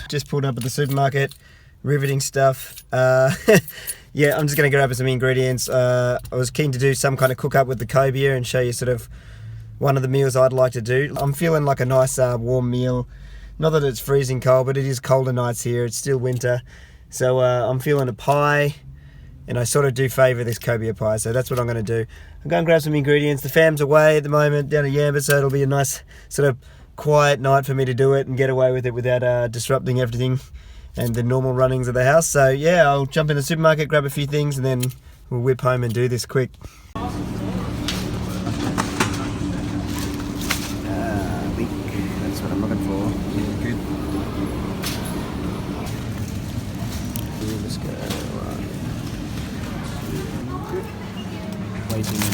Just pulled up at the supermarket, riveting stuff. Yeah, I'm just going to grab some ingredients. I was keen to do some kind of cook up with the Cobia and show you sort of one of the meals I'd like to do. I'm feeling like a nice warm meal. Not that it's freezing cold, but it is colder nights here. It's still winter. So I'm feeling a pie, and I sort of do favour this Cobia pie, so that's what I'm going to do. I'm going to grab some ingredients. The fam's away at the moment down at Yamba, so it'll be a nice sort of quiet night for me to do it and get away with it without disrupting everything and the normal runnings of the house. So yeah, I'll jump in the supermarket, grab a few things, and then we'll whip home and do this quick. Leek, that's what I'm looking for. Yeah, good. Let's go. Right. Way too many.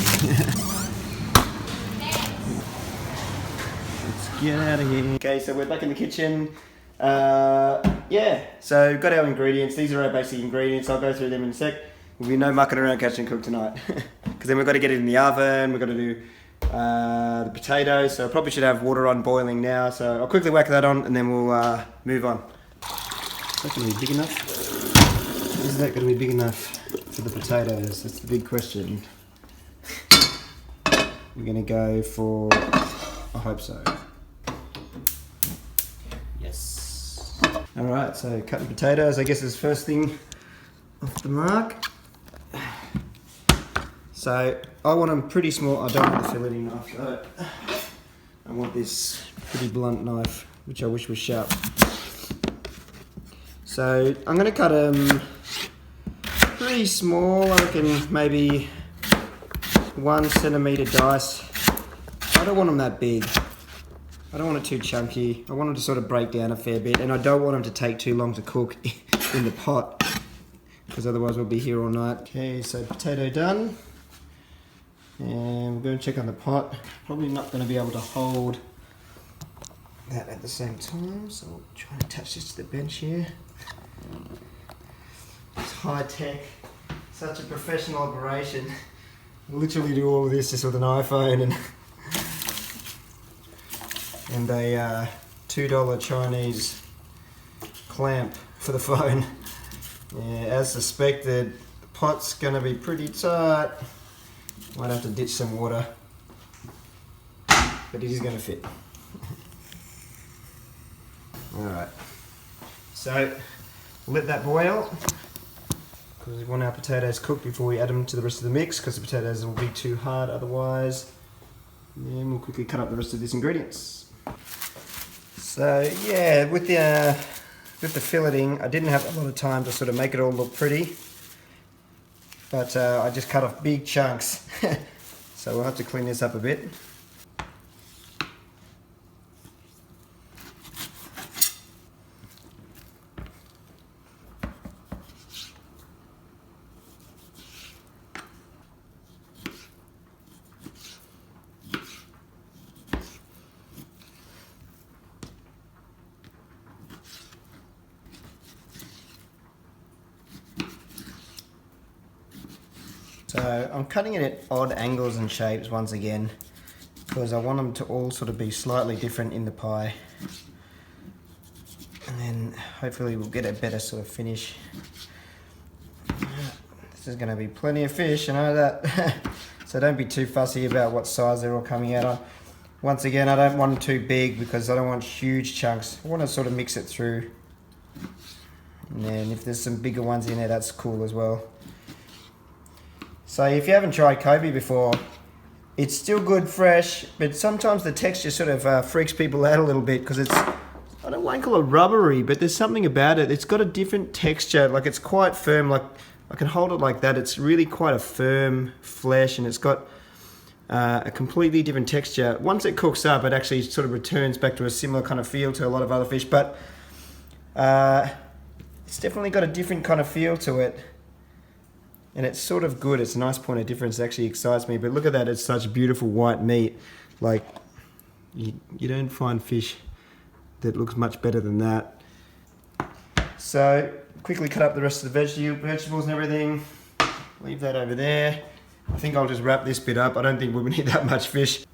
Let's get out of here. Okay, so we're back in the kitchen. Yeah, so got our ingredients. These are our basic ingredients. I'll go through them in a sec. There'll be no mucking around catch and cook tonight. Because then we've got to get it in the oven. We've got to do the potatoes. So I probably should have water on boiling now. So I'll quickly whack that on and then we'll move on. Is that going to be big enough? Is that going to be big enough for the potatoes? That's the big question. We're going to go for, I hope so. Alright, so cutting potatoes, I guess is first thing off the mark. So I want them pretty small. I don't want the filleting knife, so I want this pretty blunt knife, which I wish was sharp. So I'm going to cut them pretty small. I reckon maybe 1 centimetre dice. I don't want them that big. I don't want it too chunky. I want them to sort of break down a fair bit, and I don't want them to take too long to cook in the pot, because otherwise we'll be here all night. Okay, so potato done. And we're going to check on the pot. Probably not going to be able to hold that at the same time, so we'll try and attach this to the bench here. It's high tech, such a professional operation. We'll literally do all of this just with an iPhone and a $2 Chinese clamp for the phone. Yeah, as suspected, the pot's gonna be pretty tight. Might have to ditch some water, but it is gonna fit. Alright, so we'll let that boil, because we want our potatoes cooked before we add them to the rest of the mix, because the potatoes will be too hard otherwise. And then we'll quickly cut up the rest of these ingredients. So yeah, with the filleting, I didn't have a lot of time to sort of make it all look pretty, but I just cut off big chunks. So we'll have to clean this up a bit. So I'm cutting it at odd angles and shapes once again, because I want them to all sort of be slightly different in the pie, and then hopefully we'll get a better sort of finish. This is going to be plenty of fish, I know that. So don't be too fussy about what size they're all coming out of. Once again, I don't want them too big because I don't want huge chunks. I want to sort of mix it through, and then if there's some bigger ones in there, that's cool as well. So if you haven't tried Cobia before, it's still good fresh, but sometimes the texture sort of freaks people out a little bit, because it's, I don't want to call it rubbery, but there's something about it. It's got a different texture, like it's quite firm, like I can hold it like that. It's really quite a firm flesh, and it's got a completely different texture. Once it cooks up, it actually sort of returns back to a similar kind of feel to a lot of other fish, but it's definitely got a different kind of feel to it. And it's sort of good. It's a nice point of difference. It actually excites me. But look at that. It's such beautiful white meat. Like, you don't find fish that looks much better than that. So, quickly cut up the rest of the vegetables and everything. Leave that over there. I think I'll just wrap this bit up. I don't think we'll need that much fish.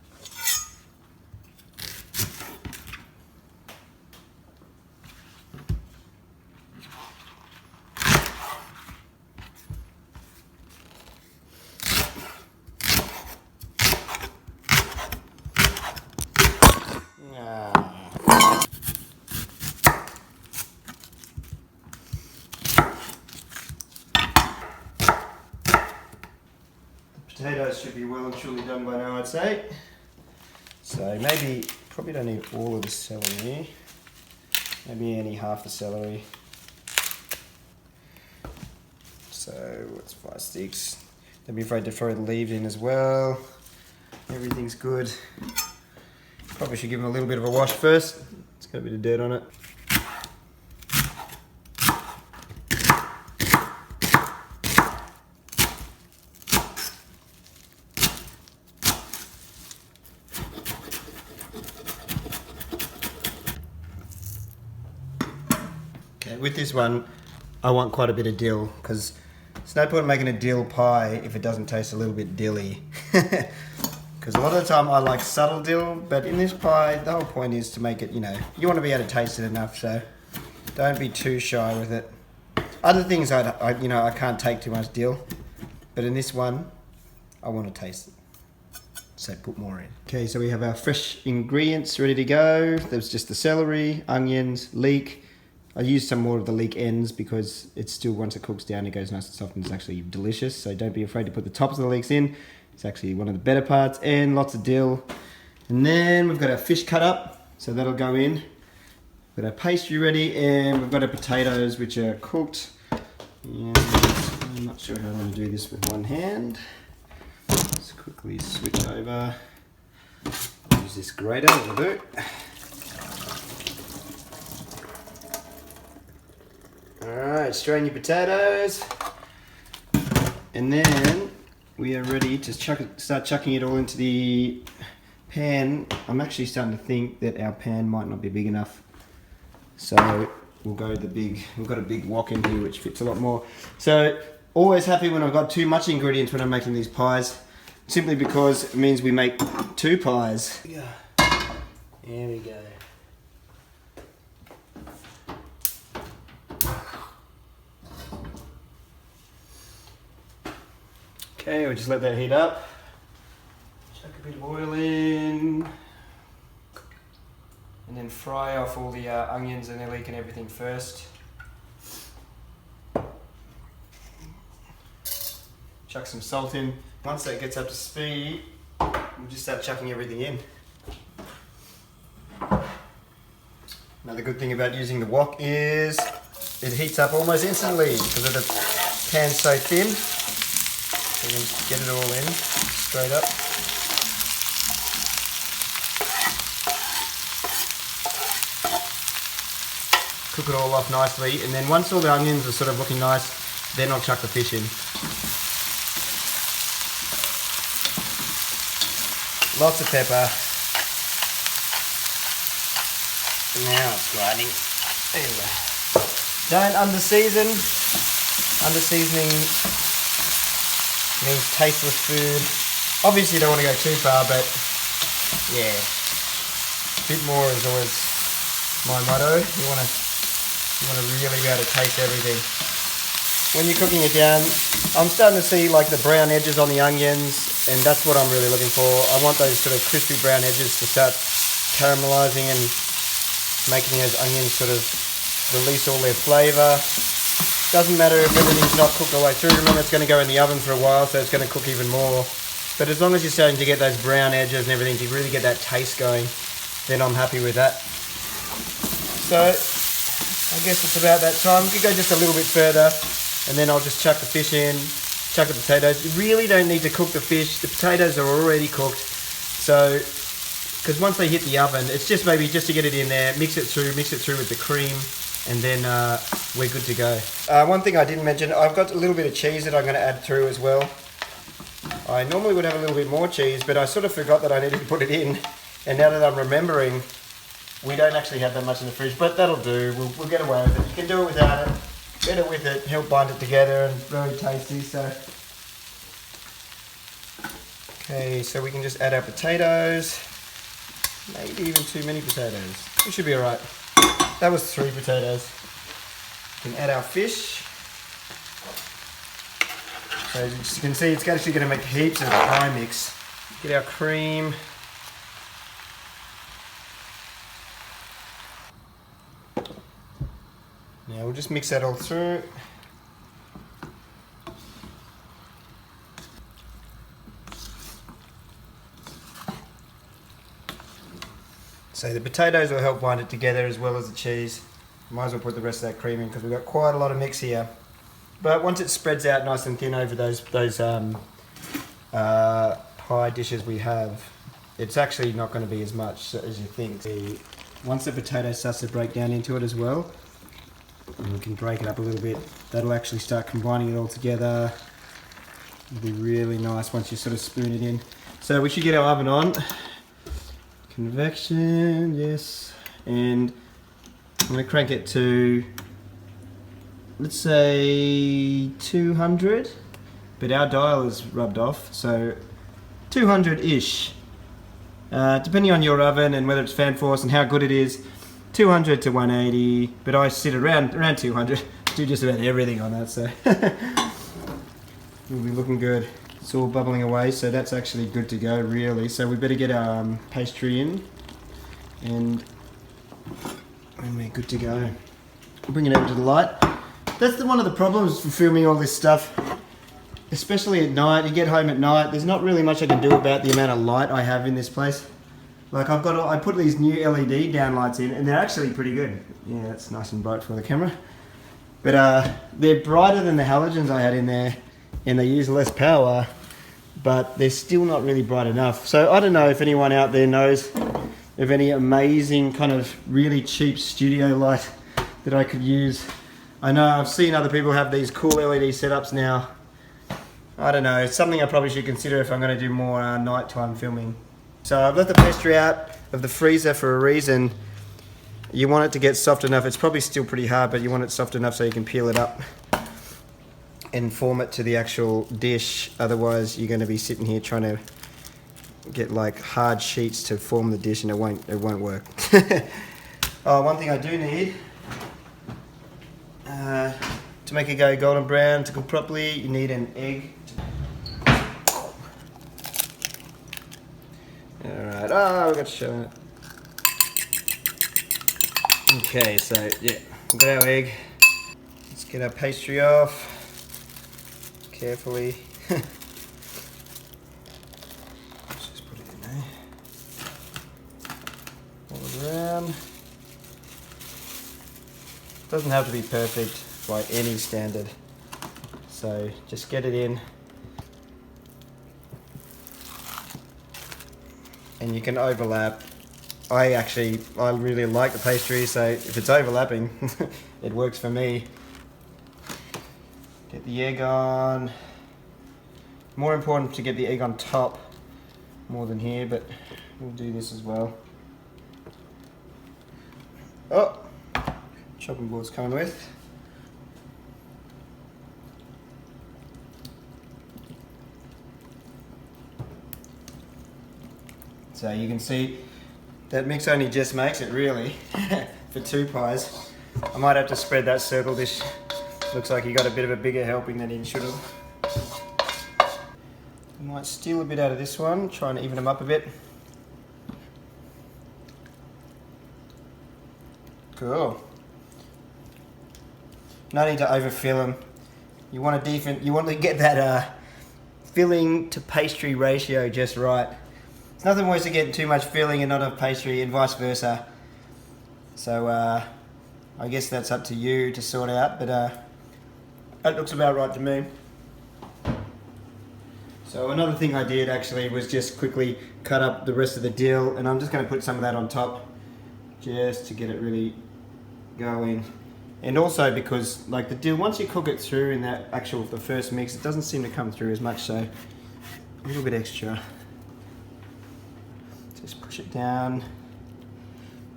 Potatoes should be well and truly done by now, I'd say. So maybe, probably don't need all of the celery. Maybe only half the celery. So what's 5 sticks? Don't be afraid to throw the leaves in as well. Everything's good. Probably should give them a little bit of a wash first. It's got a bit of dirt on it. Okay, with this one, I want quite a bit of dill because there's no point making a dill pie if it doesn't taste a little bit dilly. Because a lot of the time I like subtle dill, but in this pie, the whole point is to make it, you know, you want to be able to taste it enough, so don't be too shy with it. Other things, I can't take too much dill, but in this one, I want to taste it. So put more in. Okay, so we have our fresh ingredients ready to go. There's just the celery, onions, leek. I used some more of the leek ends because it's still, once it cooks down, it goes nice and soft and it's actually delicious. So don't be afraid to put the tops of the leeks in. It's actually one of the better parts, and lots of dill. And then we've got our fish cut up, so that'll go in. We've got our pastry ready, and we've got our potatoes, which are cooked. And I'm not sure how I'm going to do this with one hand. Let's quickly switch over. Use this grater, that'll do. Alright, strain your potatoes. And then we are ready to start chucking it all into the pan. I'm actually starting to think that our pan might not be big enough. So we'll go the big, we've got a big wok in here which fits a lot more. So always happy when I've got too much ingredients when I'm making these pies. Simply because it means we make 2 pies. Yeah. There we go. Okay, we'll just let that heat up. Chuck a bit of oil in. And then fry off all the onions and the leek and everything first. Chuck some salt in. Once that gets up to speed, we'll just start chucking everything in. Another good thing about using the wok is it heats up almost instantly because of the pan's so thin. So you can just get it all in straight up. Cook it all off nicely, and then once all the onions are sort of looking nice, then I'll chuck the fish in. Lots of pepper. Now it's grinding. There we go. Don't under-season. Under-seasoning means tasteless food. Obviously you don't want to go too far, but yeah, a bit more is always my motto. You want to really be able to taste everything. When you're cooking it down, I'm starting to see like the brown edges on the onions, and that's what I'm really looking for. I want those sort of crispy brown edges to start caramelizing and making those onions sort of release all their flavour. Doesn't matter if everything's not cooked all the way through. Remember, it's going to go in the oven for a while, so it's going to cook even more. But as long as you're starting to get those brown edges and everything, to really get that taste going, then I'm happy with that. So I guess it's about that time. We could go just a little bit further, and then I'll just chuck the fish in, chuck the potatoes. You really don't need to cook the fish. The potatoes are already cooked. So, because once they hit the oven, it's just maybe just to get it in there, mix it through with the cream, and then we're good to go. One thing I didn't mention, I've got a little bit of cheese that I'm going to add through as well. I normally would have a little bit more cheese, but I sort of forgot that I needed to put it in. And now that I'm remembering, we don't actually have that much in the fridge, but that'll do. We'll get away with it. You can do it without it, better with it, help bind it together, and very tasty. So, okay, so we can just add our potatoes. Maybe even too many potatoes. We should be all right. That was 3 potatoes. We can add our fish. So as you can see, it's actually going to make heaps of pie mix. Get our cream. Now we'll just mix that all through. So the potatoes will help bind it together as well as the cheese. Might as well put the rest of that cream in because we've got quite a lot of mix here. But once it spreads out nice and thin over those pie dishes we have, it's actually not going to be as much as you think. Once the potato starts to break down into it as well, and we can break it up a little bit, that'll actually start combining it all together. It'll be really nice once you sort of spoon it in. So we should get our oven on. Convection, yes. And I'm going to crank it to, let's say 200, but our dial is rubbed off, so 200-ish. Depending on your oven and whether it's fan force and how good it is, 200 to 180, but I sit around 200, do just about everything on that, so we'll be looking good. It's all bubbling away, so that's actually good to go, really. So we better get our pastry in, and we're good to go. Bring it over to the light. That's one of the problems for filming all this stuff, especially at night. You get home at night, there's not really much I can do about the amount of light I have in this place. Like I put these new LED downlights in, and they're actually pretty good. Yeah, that's nice and bright for the camera. But they're brighter than the halogens I had in there, and they use less power, but they're still not really bright enough. So I don't know if anyone out there knows of any amazing kind of really cheap studio light that I could use. I know I've seen other people have these cool LED setups now. I don't know, it's something I probably should consider if I'm going to do more nighttime filming. So I've let the pastry out of the freezer for a reason. You want it to get soft enough. It's probably still pretty hard, but you want it soft enough so you can peel it up and form it to the actual dish. Otherwise you're going to be sitting here trying to get like hard sheets to form the dish, and it won't work. Oh, one thing I do need to make it go golden brown, to cook properly, you need an egg. Alright, we got to show it. Okay, so yeah, we've got our egg. Let's get our pastry off carefully. Let's just put it in there. All around. Doesn't have to be perfect by any standard, so just get it in. And you can overlap. I really like the pastry, so if it's overlapping, it works for me. Get the egg on. More important to get the egg on top more than here, but we'll do this as well. Oh, chopping board's coming with. So you can see that mix only just makes it, really, for 2 pies. I might have to spread that circle dish. Looks like you got a bit of a bigger helping than you should have. I might steal a bit out of this one, try and even them up a bit. Cool. No need to overfill them. You want to get that filling to pastry ratio just right. It's nothing worse than getting too much filling and not enough pastry, and vice versa. So I guess that's up to you to sort out, but that looks about right to me. So another thing I did actually was just quickly cut up the rest of the dill, and I'm just going to put some of that on top just to get it really going. And also because like the dill, once you cook it through in that the first mix, it doesn't seem to come through as much, so a little bit extra. Just push it down,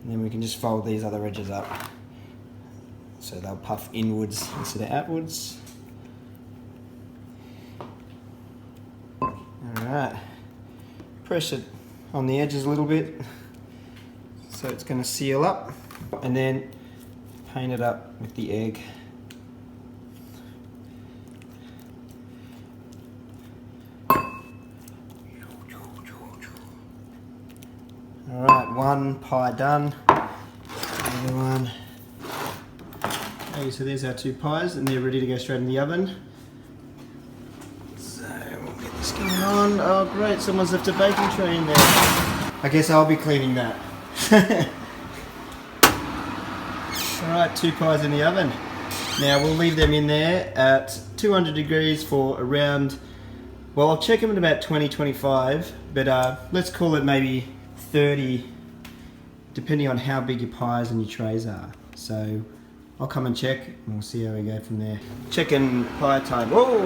and then we can just fold these other edges up so they'll puff inwards instead of outwards. Alright, press it on the edges a little bit so it's going to seal up, and then paint it up with the egg. Alright, one pie done. Another one. Okay, so there's our 2 pies, and they're ready to go straight in the oven. So we'll get this going on. Oh great, someone's left a baking tray in there. I guess I'll be cleaning that. Alright, 2 pies in the oven. Now we'll leave them in there at 200 degrees for around, well, I'll check them at about 20-25, but let's call it maybe 30, depending on how big your pies and your trays are. So I'll come and check and we'll see how we go from there. Checking pie time. Whoa,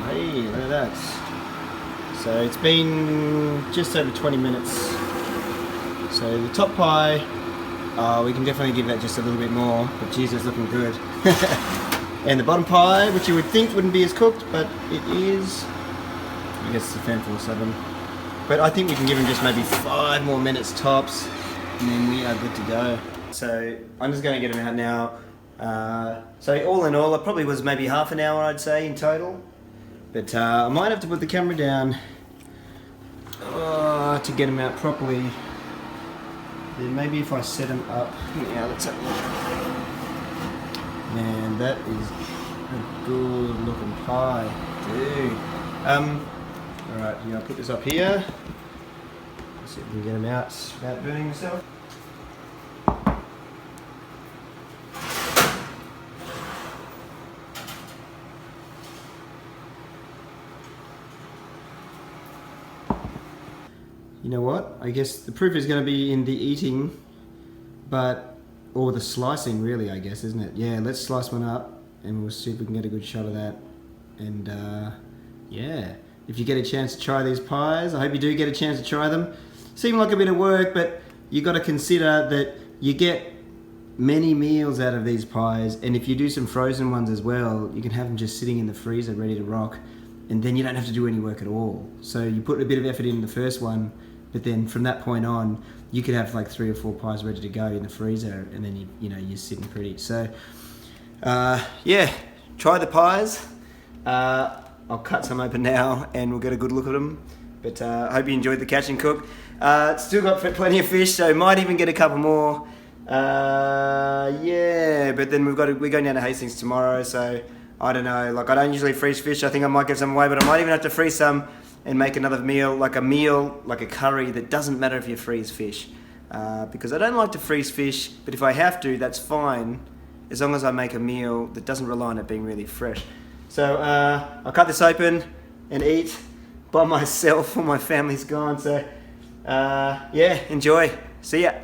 hey, look at that. So it's been just over 20 minutes. So the top pie, we can definitely give that just a little bit more, but geez, it's looking good. And the bottom pie, which you would think wouldn't be as cooked, but it is. I guess it's a fanful of 7. But I think we can give them just maybe 5 more minutes tops, and then we are good to go. So I'm just going to get them out now. So all in all, it probably was maybe half an hour, I'd say, in total. But I might have to put the camera down to get them out properly. Then maybe if I set them up. Yeah, let's have a look. Man, that is a good looking pie, dude. Alright, yeah, I'll put this up here. Let's see if we can get them out without burning myself. You know what? I guess the proof is going to be in the eating, or the slicing really, I guess, isn't it? Yeah, let's slice one up and we'll see if we can get a good shot of that. And yeah, if you get a chance to try these pies, I hope you do get a chance to try them. Seem like a bit of work, but you got to consider that you get many meals out of these pies, and if you do some frozen ones as well, you can have them just sitting in the freezer ready to rock, and then you don't have to do any work at all. So you put a bit of effort in the first one, but then from that point on, you could have like 3 or 4 pies ready to go in the freezer, and then you're sitting pretty. So yeah, try the pies. I'll cut some open now and we'll get a good look at them. But I hope you enjoyed the catch and cook. Still got plenty of fish, so might even get a couple more. Yeah, but then we're going down to Hastings tomorrow, so I don't know. Like, I don't usually freeze fish. I think I might give some away, but I might even have to freeze some and make another meal, like a curry that doesn't matter if you freeze fish. Because I don't like to freeze fish, but if I have to, that's fine, as long as I make a meal that doesn't rely on it being really fresh. So I'll cut this open and eat by myself when my family's gone. So yeah, enjoy. See ya.